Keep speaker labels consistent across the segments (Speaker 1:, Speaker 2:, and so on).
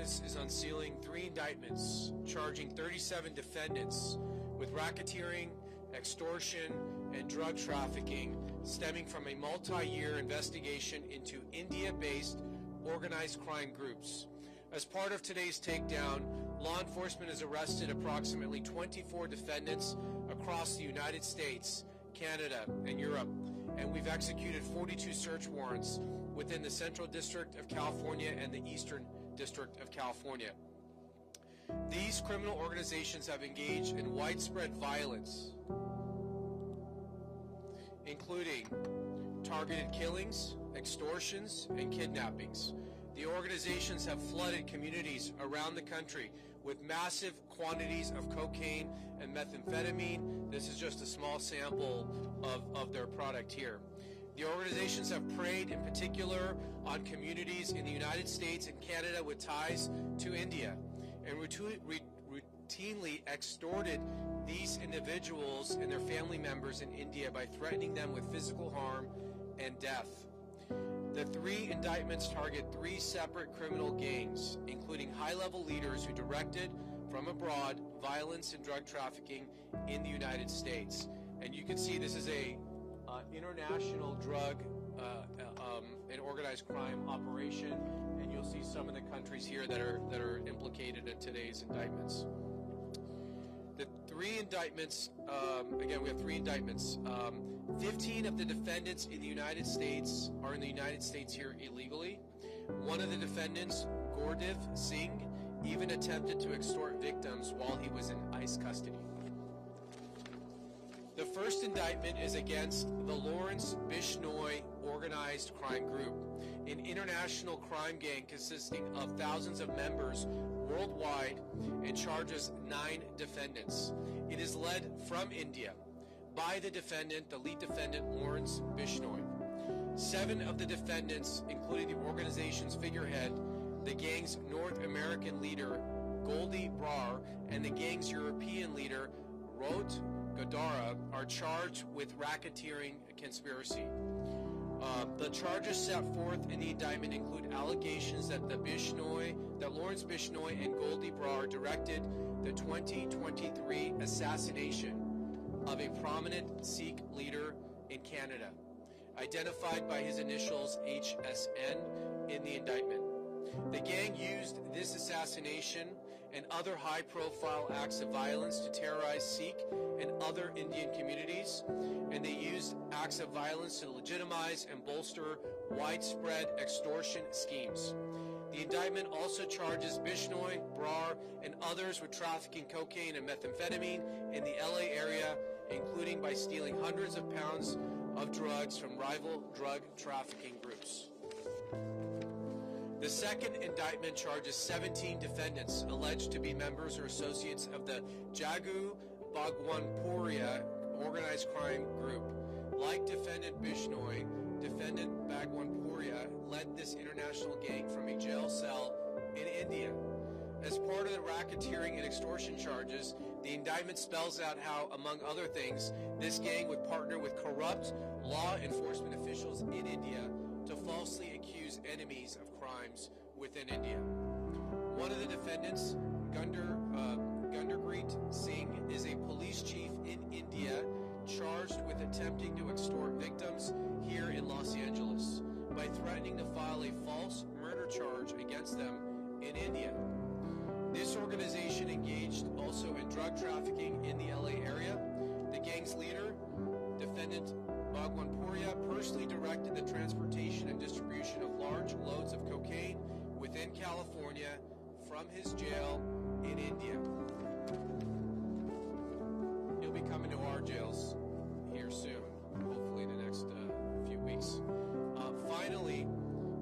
Speaker 1: focus is on sealing 3 indictments charging 37 defendants with racketeering, extortion, and drug trafficking stemming from a multi-year investigation into India-based organized crime groups. As part of today's takedown, law enforcement has arrested approximately 24 defendants across the United States, Canada, and Europe, and we've executed 42 search warrants within the Central District of California and the Eastern District of California. These criminal organizations have engaged in widespread violence, including targeted killings, extortions, and kidnappings. The organizations have flooded communities around the country with massive quantities of cocaine and methamphetamine. This is just a small sample of their product here. The organizations have preyed in particular on communities in the United States and Canada with ties to India, and routinely extorted these individuals and their family members in India by threatening them with physical harm and death. The 3 indictments target 3 separate criminal gangs, including high-level leaders who directed from abroad violence and drug trafficking in the United States. And you can see this is a international drug and organized crime operation, and you'll see some of the countries here that are implicated in today's indictments. The 3 indictments, again, we have 3 indictments. 15 of the defendants in the United States are in the United States here illegally. One of the defendants, Gurdev Singh, even attempted to extort victims while he was in ICE custody. The first indictment is against the Lawrence Bishnoi Organized Crime Group, an international crime gang consisting of thousands of members worldwide, and charges 9 defendants. It is led from India by the defendant, the lead defendant, Lawrence Bishnoi. 7 of the defendants, including the organization's figurehead, the gang's North American leader, Goldie Brar, and the gang's European leader, Rot Godara, are charged with racketeering conspiracy. The charges set forth in the indictment include allegations that Lawrence Bishnoi and Goldie Brar directed the 2023 assassination of a prominent Sikh leader in Canada, identified by his initials HSN in the indictment. The gang used this assassination and other high-profile acts of violence to terrorize Sikh and other Indian communities, and they used acts of violence to legitimize and bolster widespread extortion schemes. The indictment also charges Bishnoi, Brar, and others with trafficking cocaine and methamphetamine in the LA area, including by stealing hundreds of pounds of drugs from rival drug trafficking groups. The second indictment charges 17 defendants alleged to be members or associates of the Jagu Bhagwanpuria organized crime group. Like defendant Bishnoi, defendant Bhagwanpuria led this international gang from a jail cell in India. As part of the racketeering and extortion charges, the indictment spells out how, among other things, this gang would partner with corrupt law enforcement officials in India to falsely accuse enemies of crimes within India. One of the defendants, Gunderpreet Singh, is a police chief in India charged with attempting to extort victims here in Los Angeles by threatening to file a false murder charge against them in India. This organization engaged also in drug trafficking in the LA area. The gang's leader, defendant Bhagwanpuria, personally directed the transportation and distribution of large loads of cocaine within California from his jail in India. He'll be coming to our jails here soon, hopefully in the next few weeks. Finally,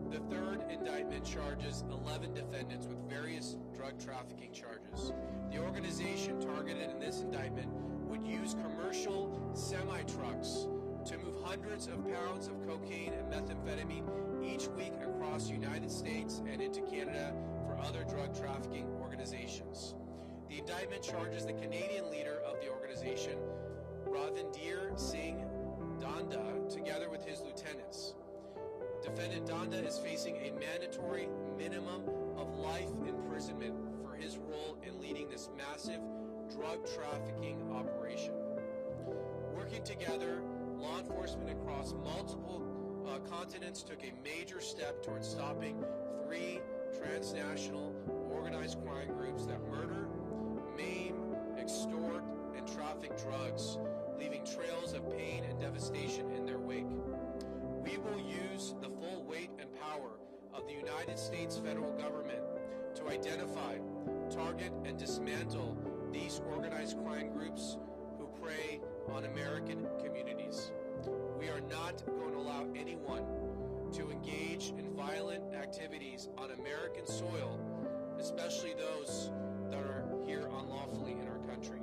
Speaker 1: the third indictment charges 11 defendants with various drug trafficking charges. The organization targeted in this indictment would use commercial semi-trucks to move hundreds of pounds of cocaine and methamphetamine each week across the United States and into Canada for other drug trafficking organizations. The indictment charges the Canadian leader of the organization, Ravindir Singh Danda, together with his lieutenants. Defendant Danda is facing a mandatory minimum of life in prison massive drug trafficking operation. Working together, law enforcement across multiple continents took a major step towards stopping 3 transnational organized crime groups that murder, maim, extort, and traffic drugs, leaving trails of pain and devastation in their wake. We will use the full weight and power of the United States federal government to identify, target, and dismantle these organized crime groups who prey on American communities. We are not going to allow anyone to engage in violent activities on American soil, especially those that are here unlawfully in our country.